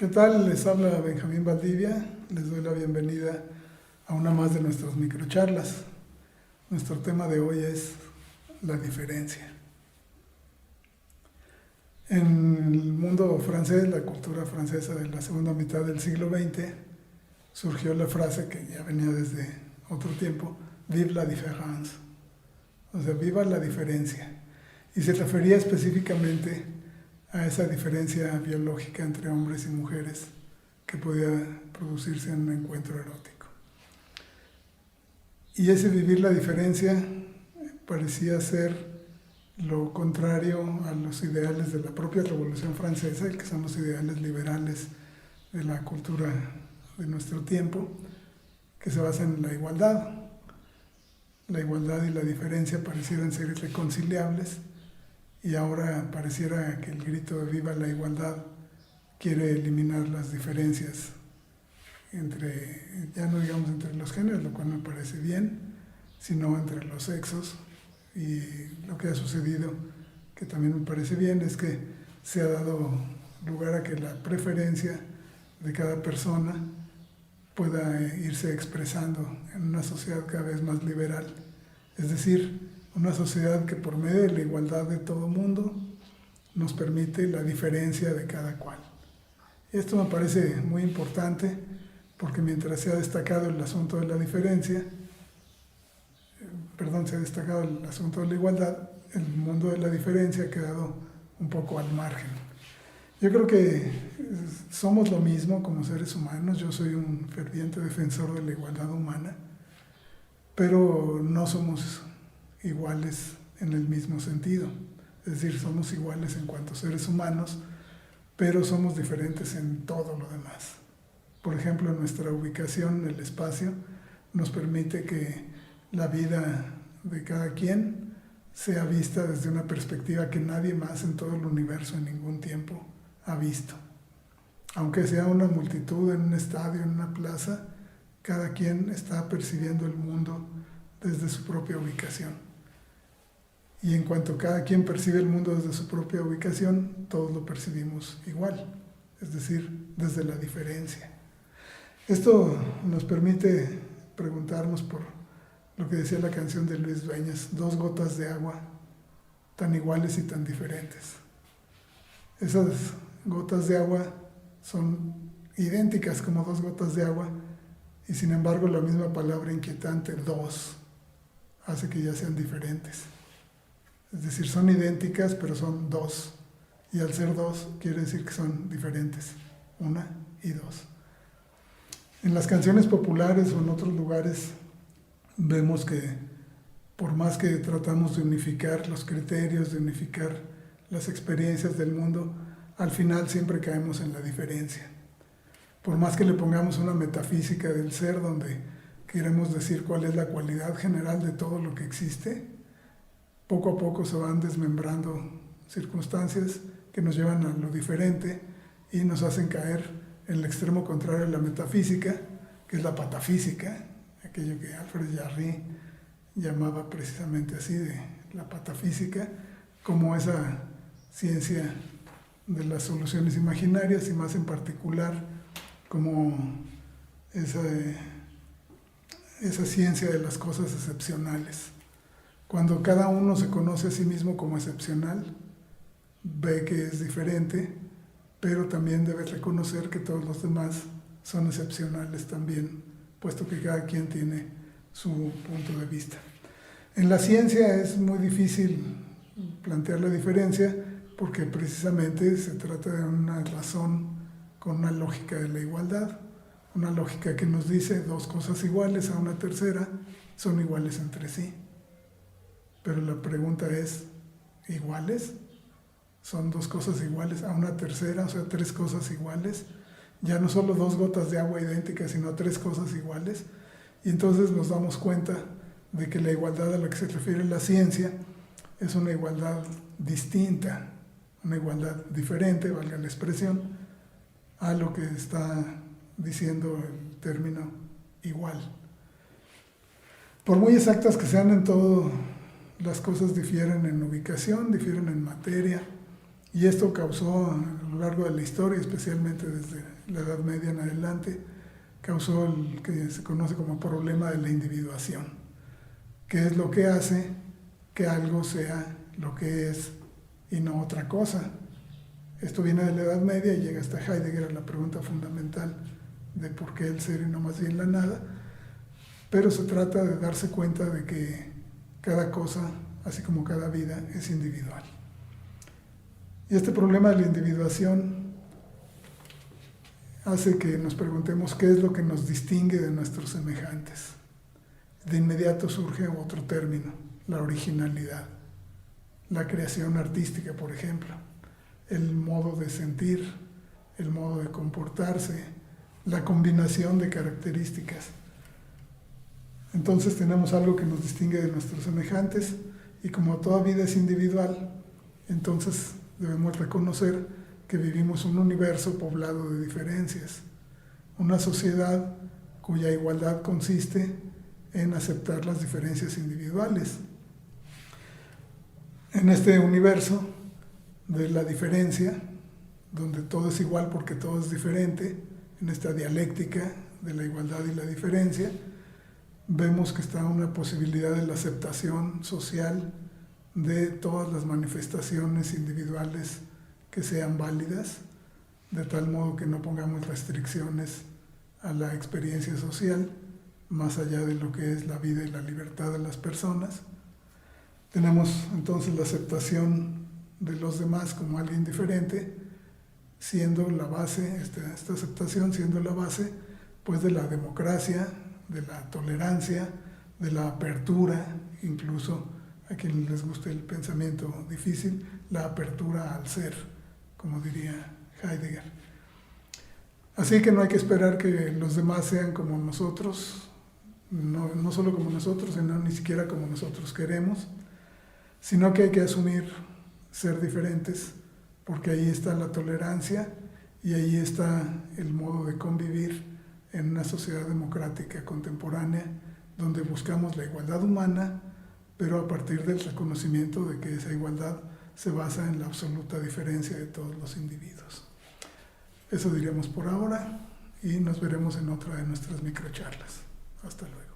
¿Qué tal? Les habla Benjamín Valdivia. Les doy la bienvenida a una más de nuestras microcharlas. Nuestro tema de hoy es la diferencia. En el mundo francés, la cultura francesa de la segunda mitad del siglo XX, surgió la frase que ya venía desde otro tiempo, vive la différence, o sea, viva la diferencia. Y se refería específicamente a esa diferencia biológica entre hombres y mujeres que podía producirse en un encuentro erótico. Y ese vivir la diferencia parecía ser lo contrario a los ideales de la propia Revolución Francesa, que son los ideales liberales de la cultura de nuestro tiempo, que se basan en la igualdad. La igualdad y la diferencia parecieran ser irreconciliables, y ahora pareciera que el grito de viva la igualdad quiere eliminar las diferencias entre, ya no digamos entre los géneros, lo cual me parece bien, sino entre los sexos. Y lo que ha sucedido, que también me parece bien, es que se ha dado lugar a que la preferencia de cada persona pueda irse expresando en una sociedad cada vez más liberal. Es decir, una sociedad que por medio de la igualdad de todo mundo nos permite la diferencia de cada cual. Esto me parece muy importante porque mientras se ha destacado el asunto de la diferencia, se ha destacado el asunto de la igualdad, el mundo de la diferencia ha quedado un poco al margen. Yo creo que somos lo mismo como seres humanos. Yo soy un ferviente defensor de la igualdad humana, pero no somos iguales en el mismo sentido. Es decir, somos iguales en cuanto a seres humanos, pero somos diferentes en todo lo demás. Por ejemplo, nuestra ubicación en el espacio nos permite que la vida de cada quien sea vista desde una perspectiva que nadie más en todo el universo en ningún tiempo ha visto. Aunque sea una multitud en un estadio, en una plaza, cada quien está percibiendo el mundo desde su propia ubicación. Y en cuanto cada quien percibe el mundo desde su propia ubicación, todos lo percibimos igual, es decir, desde la diferencia. Esto nos permite preguntarnos por lo que decía la canción de Luis Dueñas, dos gotas de agua tan iguales y tan diferentes. Esas gotas de agua son idénticas como dos gotas de agua, y sin embargo la misma palabra inquietante, dos, hace que ya sean diferentes. Es decir, son idénticas, pero son dos. Y al ser dos, quiere decir que son diferentes. Una y dos. En las canciones populares o en otros lugares, vemos que por más que tratamos de unificar los criterios, de unificar las experiencias del mundo, al final siempre caemos en la diferencia. Por más que le pongamos una metafísica del ser, donde queremos decir cuál es la cualidad general de todo lo que existe, poco a poco se van desmembrando circunstancias que nos llevan a lo diferente y nos hacen caer en el extremo contrario de la metafísica, que es la patafísica, aquello que Alfred Jarry llamaba precisamente así, de la patafísica, como esa ciencia de las soluciones imaginarias, y más en particular como esa ciencia de las cosas excepcionales. Cuando cada uno se conoce a sí mismo como excepcional, ve que es diferente, pero también debe reconocer que todos los demás son excepcionales también, puesto que cada quien tiene su punto de vista. En la ciencia es muy difícil plantear la diferencia porque precisamente se trata de una razón con una lógica de la igualdad, una lógica que nos dice dos cosas iguales a una tercera son iguales entre sí. Pero la pregunta es, ¿iguales? ¿Son dos cosas iguales a una tercera, o sea, tres cosas iguales? Ya no solo dos gotas de agua idénticas, sino tres cosas iguales. Y entonces nos damos cuenta de que la igualdad a la que se refiere la ciencia es una igualdad distinta, una igualdad diferente, valga la expresión, a lo que está diciendo el término igual. Por muy exactas que sean en todo, las cosas difieren en ubicación, difieren en materia, Y esto causó a lo largo de la historia, especialmente desde la Edad Media en adelante, causó el que se conoce como problema de la individuación, que es lo que hace que algo sea lo que es y no otra cosa. Esto viene de la Edad Media y llega hasta Heidegger a la pregunta fundamental de por qué el ser y no más bien la nada, pero se trata de darse cuenta de que cada cosa, así como cada vida, es individual. Y este problema de la individuación hace que nos preguntemos qué es lo que nos distingue de nuestros semejantes. De inmediato surge otro término, la originalidad, la creación artística, por ejemplo, el modo de sentir, el modo de comportarse, la combinación de características. Entonces tenemos algo que nos distingue de nuestros semejantes y como toda vida es individual, entonces debemos reconocer que vivimos un universo poblado de diferencias, una sociedad cuya igualdad consiste en aceptar las diferencias individuales. En este universo de la diferencia, donde todo es igual porque todo es diferente, en esta dialéctica de la igualdad y la diferencia, vemos que está una posibilidad de la aceptación social de todas las manifestaciones individuales que sean válidas, de tal modo que no pongamos restricciones a la experiencia social, más allá de lo que es la vida y la libertad de las personas. Tenemos entonces la aceptación de los demás como alguien diferente, siendo la base, esta aceptación siendo la base pues de la democracia, de la tolerancia, de la apertura, incluso a quienes les guste el pensamiento difícil, la apertura al ser, como diría Heidegger. Así que no hay que esperar que los demás sean como nosotros, no solo como nosotros, sino ni siquiera como nosotros queremos, sino que hay que asumir ser diferentes, porque ahí está la tolerancia y ahí está el modo de convivir en una sociedad democrática contemporánea, donde buscamos la igualdad humana, pero a partir del reconocimiento de que esa igualdad se basa en la absoluta diferencia de todos los individuos. Eso diríamos por ahora y nos veremos en otra de nuestras microcharlas. Hasta luego.